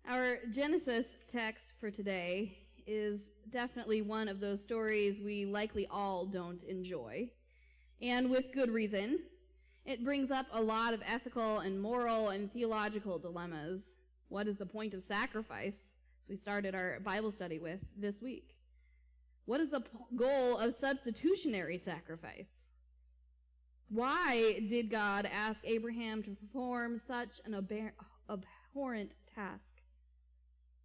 Our Genesis text for today is definitely one of those stories we likely all don't enjoy, and with good reason. It brings up a lot of ethical and moral and theological dilemmas. What is the point of sacrifice? We started our Bible study with this week. What is the goal of substitutionary sacrifice? Why did God ask Abraham to perform such an abhorrent task?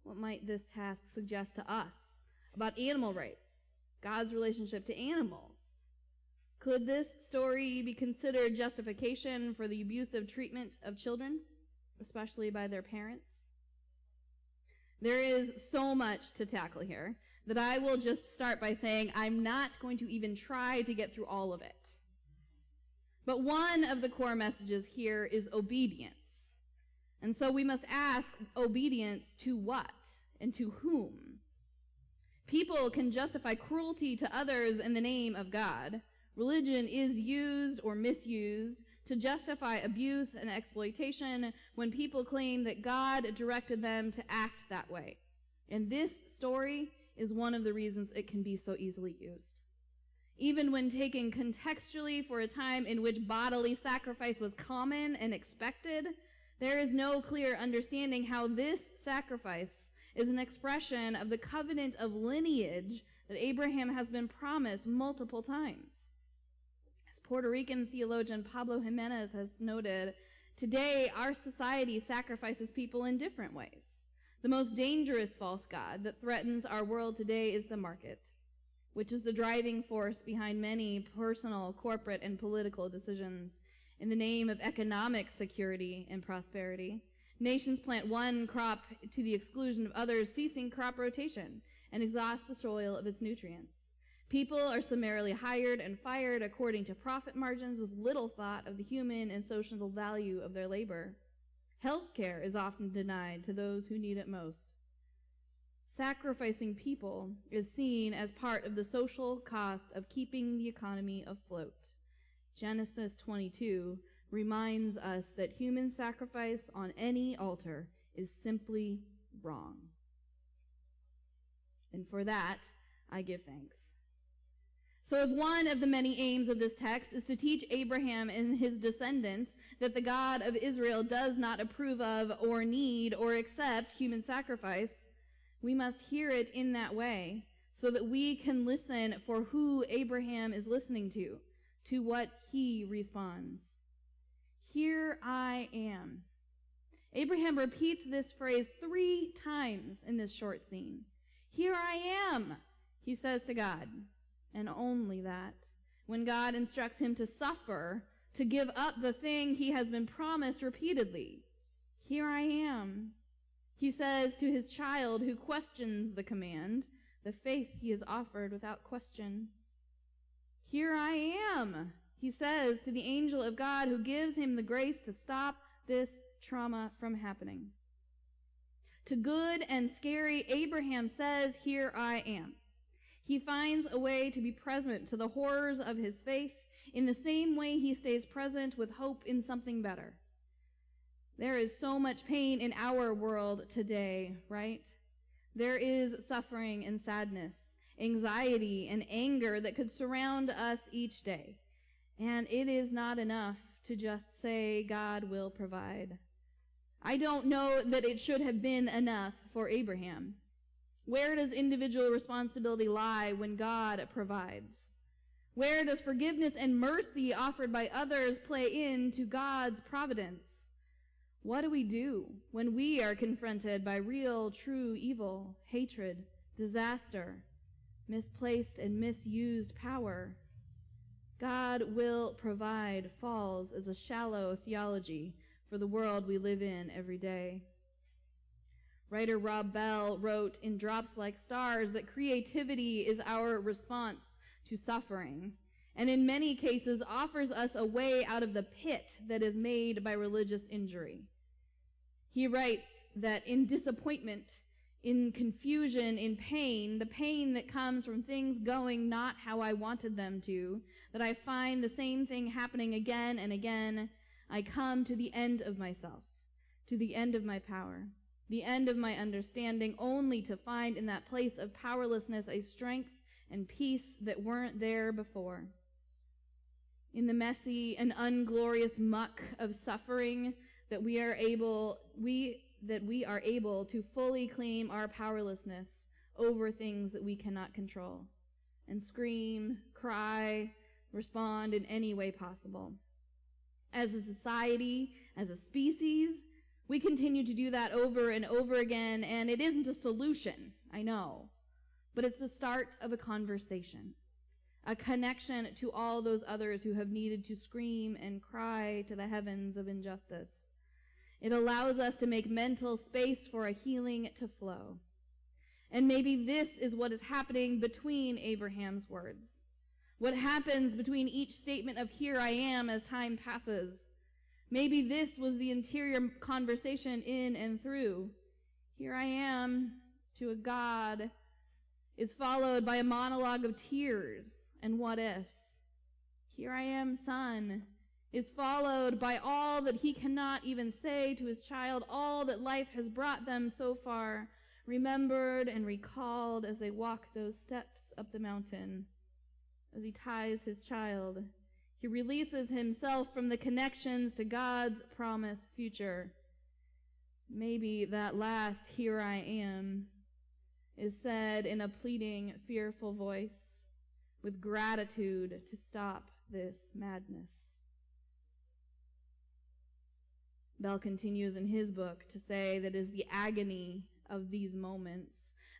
What might this task suggest to us about animal rights, God's relationship to animals? Could this story be considered justification for the abusive treatment of children, especially by their parents? There is so much to tackle here that I will just start by saying I'm not going to even try to get through all of it. But one of the core messages here is obedience. And so we must ask, obedience to what and to whom? People can justify cruelty to others in the name of God. Religion is used or misused to justify abuse and exploitation when people claim that God directed them to act that way. And this story is one of the reasons it can be so easily used. Even when taken contextually for a time in which bodily sacrifice was common and expected, there is no clear understanding how this sacrifice is an expression of the covenant of lineage that Abraham has been promised multiple times. As Puerto Rican theologian Pablo Jimenez has noted, today our society sacrifices people in different ways. The most dangerous false god that threatens our world today is the market, which is the driving force behind many personal, corporate, and political decisions. In the name of economic security and prosperity, nations plant one crop to the exclusion of others, ceasing crop rotation, and exhaust the soil of its nutrients. People are summarily hired and fired according to profit margins with little thought of the human and social value of their labor. Health care is often denied to those who need it most. Sacrificing people is seen as part of the social cost of keeping the economy afloat. Genesis 22 reminds us that human sacrifice on any altar is simply wrong. And for that, I give thanks. So if one of the many aims of this text is to teach Abraham and his descendants that the God of Israel does not approve of or need or accept human sacrifice, we must hear it in that way so that we can listen for who Abraham is listening to what he responds. Here I am. Abraham repeats this phrase 3 times in this short scene. Here I am, he says to God, and only that. When God instructs him to suffer, to give up the thing he has been promised repeatedly. Here I am, he says to his child who questions the command, the faith he has offered without question. Here I am, he says to the angel of God who gives him the grace to stop this trauma from happening. To good and scary, Abraham says, here I am. He finds a way to be present to the horrors of his faith in the same way he stays present with hope in something better. There is so much pain in our world today, right? There is suffering and sadness, anxiety and anger that could surround us each day. And it is not enough to just say, God will provide. I don't know that it should have been enough for Abraham. Where does individual responsibility lie when God provides? Where does forgiveness and mercy offered by others play into God's providence? What do we do when we are confronted by real, true evil, hatred, disaster, misplaced and misused power? God will provide falls as a shallow theology for the world we live in every day. Writer Rob Bell wrote in Drops Like Stars that creativity is our response to suffering, and in many cases offers us a way out of the pit that is made by religious injury. He writes that in disappointment, in confusion, in pain, the pain that comes from things going not how I wanted them to, that I find the same thing happening again and again, I come to the end of myself, to the end of my power, the end of my understanding, only to find in that place of powerlessness a strength and peace that weren't there before. In the messy and unglorious muck of suffering that we are able to fully claim our powerlessness over things that we cannot control, and scream, cry, respond in any way possible. As a society, as a species, we continue to do that over and over again, and it isn't a solution, I know, but it's the start of a conversation, a connection to all those others who have needed to scream and cry to the heavens of injustice. It allows us to make mental space for a healing to flow. And maybe this is what is happening between Abraham's words. What happens between each statement of "here I am" as time passes. Maybe this was the interior conversation in and through. "Here I am" to a God is followed by a monologue of tears and what ifs. "Here I am, son" is followed by all that he cannot even say to his child, all that life has brought them so far, remembered and recalled as they walk those steps up the mountain. As he ties his child, he releases himself from the connections to God's promised future. Maybe that last "here I am" is said in a pleading, fearful voice, with gratitude to stop this madness. Bell continues in his book to say that it is the agony of these moments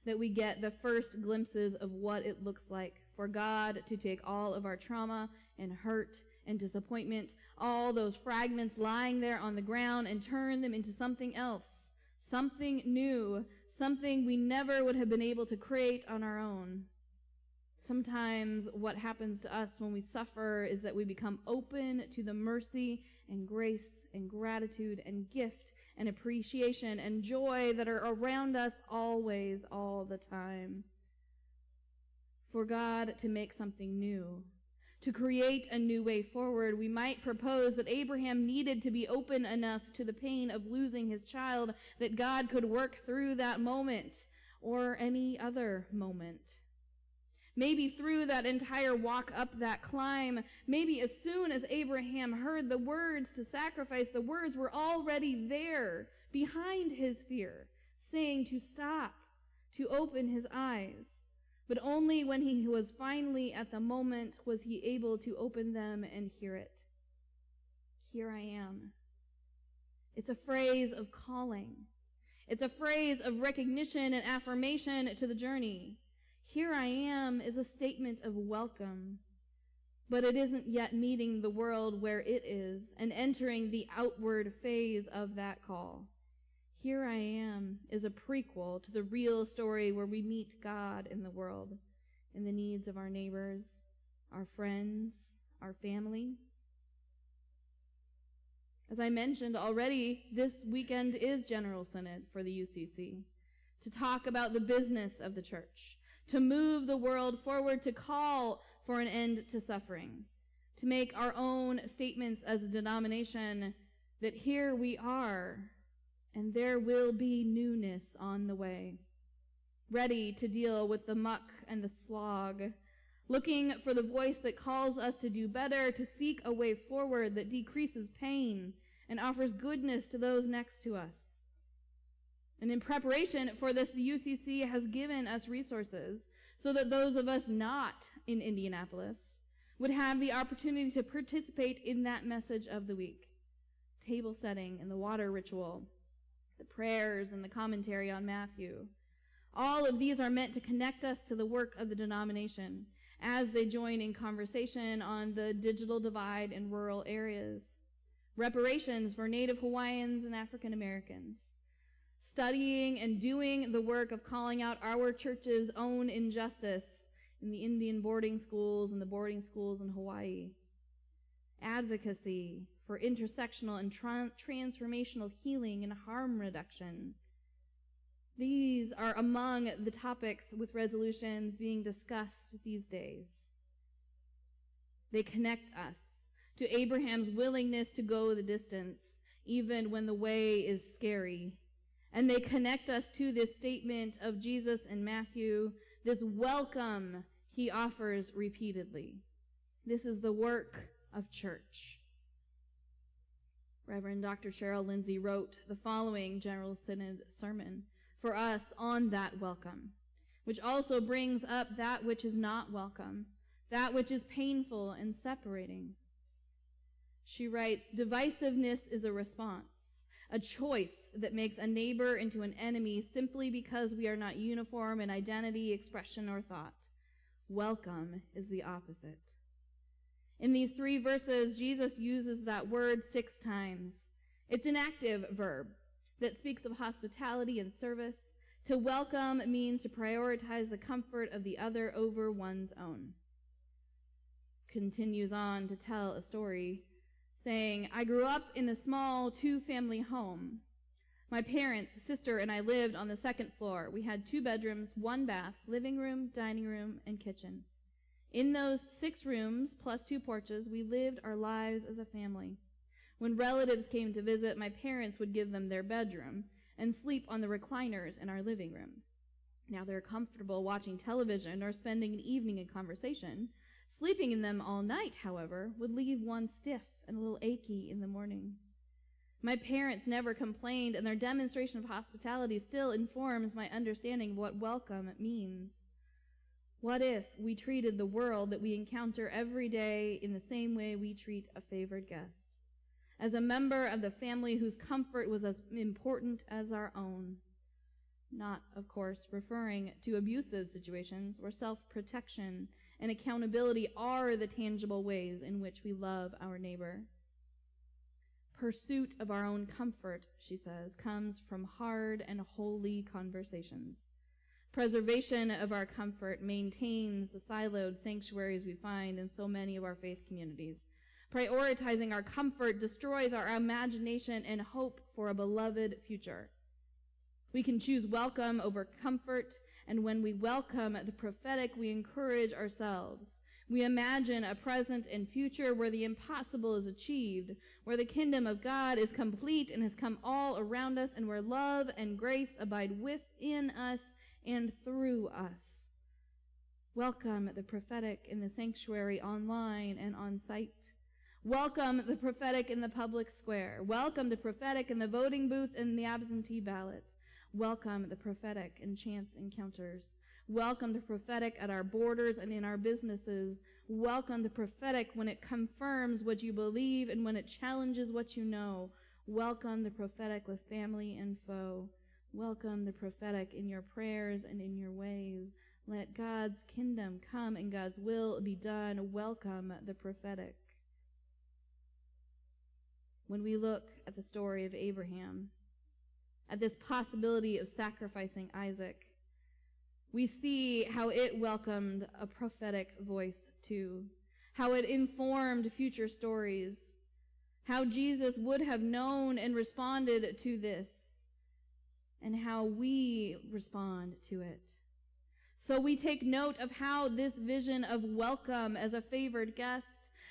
that we get the first glimpses of what it looks like for God to take all of our trauma and hurt and disappointment, all those fragments lying there on the ground, and turn them into something else, something new, something we never would have been able to create on our own. Sometimes what happens to us when we suffer is that we become open to the mercy and grace and gratitude and gift and appreciation and joy that are around us always, all the time. For God to make something new, to create a new way forward, we might propose that Abraham needed to be open enough to the pain of losing his child that God could work through that moment or any other moment. Maybe through that entire walk up that climb, maybe as soon as Abraham heard the words to sacrifice, the words were already there behind his fear, saying to stop, to open his eyes. But only when he was finally at the moment was he able to open them and hear it. "Here I am." It's a phrase of calling. It's a phrase of recognition and affirmation to the journey. "Here I am" is a statement of welcome, but it isn't yet meeting the world where it is and entering the outward phase of that call. "Here I am" is a prequel to the real story where we meet God in the world, in the needs of our neighbors, our friends, our family. As I mentioned already, this weekend is General Synod for the UCC, to talk about the business of the church, to move the world forward, to call for an end to suffering, to make our own statements as a denomination that here we are, and there will be newness on the way, ready to deal with the muck and the slog, looking for the voice that calls us to do better, to seek a way forward that decreases pain and offers goodness to those next to us. And in preparation for this, the UCC has given us resources so that those of us not in Indianapolis would have the opportunity to participate in that message of the week. Table setting and the water ritual, the prayers and the commentary on Matthew. All of these are meant to connect us to the work of the denomination as they join in conversation on the digital divide in rural areas, reparations for Native Hawaiians and African Americans, studying and doing the work of calling out our church's own injustice in the Indian boarding schools and the boarding schools in Hawaii. Advocacy for intersectional and transformational healing and harm reduction. These are among the topics with resolutions being discussed these days. They connect us to Abraham's willingness to go the distance, even when the way is scary. And they connect us to this statement of Jesus in Matthew, this welcome he offers repeatedly. This is the work of church. Reverend Dr. Cheryl Lindsay wrote the following General Synod sermon for us on that welcome, which also brings up that which is not welcome, that which is painful and separating. She writes, divisiveness is a response, a choice that makes a neighbor into an enemy simply because we are not uniform in identity, expression, or thought. Welcome is the opposite. In these 3 verses, Jesus uses that word 6 times. It's an active verb that speaks of hospitality and service. To welcome means to prioritize the comfort of the other over one's own. Continues on to tell a story, saying, I grew up in a small 2-family home. My parents, sister, and I lived on the 2nd floor. We had 2 bedrooms, 1 bath, living room, dining room, and kitchen. In those 6 rooms, plus 2 porches, we lived our lives as a family. When relatives came to visit, my parents would give them their bedroom and sleep on the recliners in our living room. Now they're comfortable watching television or spending an evening in conversation. Sleeping in them all night, however, would leave one stiff and a little achy in the morning. My parents never complained, and their demonstration of hospitality still informs my understanding of what welcome means. What if we treated the world that we encounter every day in the same way we treat a favored guest? As a member of the family whose comfort was as important as our own. Not, of course, referring to abusive situations where self-protection and accountability are the tangible ways in which we love our neighbor. Pursuit of our own comfort, she says, comes from hard and holy conversations. Preservation of our comfort maintains the siloed sanctuaries we find in so many of our faith communities. Prioritizing our comfort destroys our imagination and hope for a beloved future. We can choose welcome over comfort, and when we welcome the prophetic, we encourage ourselves. We imagine a present and future where the impossible is achieved, where the kingdom of God is complete and has come all around us, and where love and grace abide within us and through us. Welcome the prophetic in the sanctuary, online and on site. Welcome the prophetic in the public square. Welcome the prophetic in the voting booth and the absentee ballot. Welcome the prophetic in chance encounters. Welcome the prophetic at our borders and in our businesses. Welcome the prophetic when it confirms what you believe and when it challenges what you know. Welcome the prophetic with family and foe. Welcome the prophetic in your prayers and in your ways. Let God's kingdom come and God's will be done. Welcome the prophetic. When we look at the story of Abraham, at this possibility of sacrificing Isaac, we see how it welcomed a prophetic voice too, how it informed future stories, how Jesus would have known and responded to this, and how we respond to it. So we take note of how this vision of welcome as a favored guest,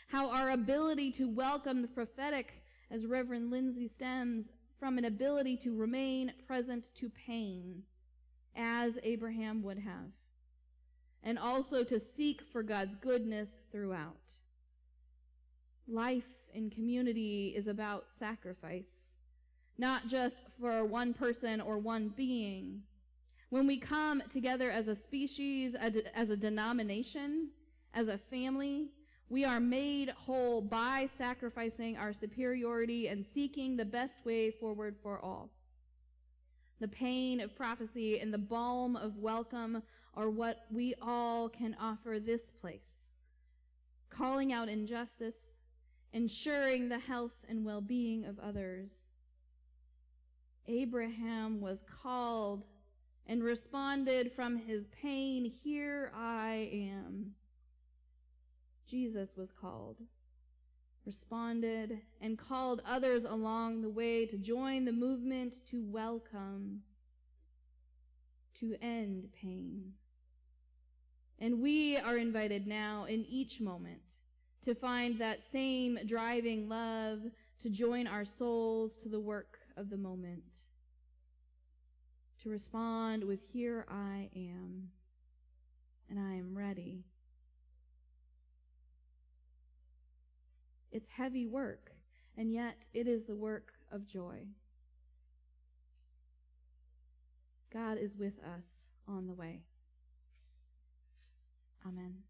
how our ability to welcome the prophetic, as Reverend Lindsay stems from an ability to remain present to pain, as Abraham would have, and also to seek for God's goodness throughout. Life in community is about sacrifice, not just for one person or one being. When we come together as a species, as a denomination, as a family, we are made whole by sacrificing our superiority and seeking the best way forward for all. The pain of prophecy and the balm of welcome are what we all can offer this place. Calling out injustice, ensuring the health and well-being of others. Abraham was called and responded from his pain, "Here I am." Jesus was called, responded, and called others along the way to join the movement to welcome, to end pain. And we are invited now in each moment to find that same driving love, to join our souls to the work of the moment, to respond with, "Here I am, and I am ready." It's heavy work, and yet it is the work of joy. God is with us on the way. Amen.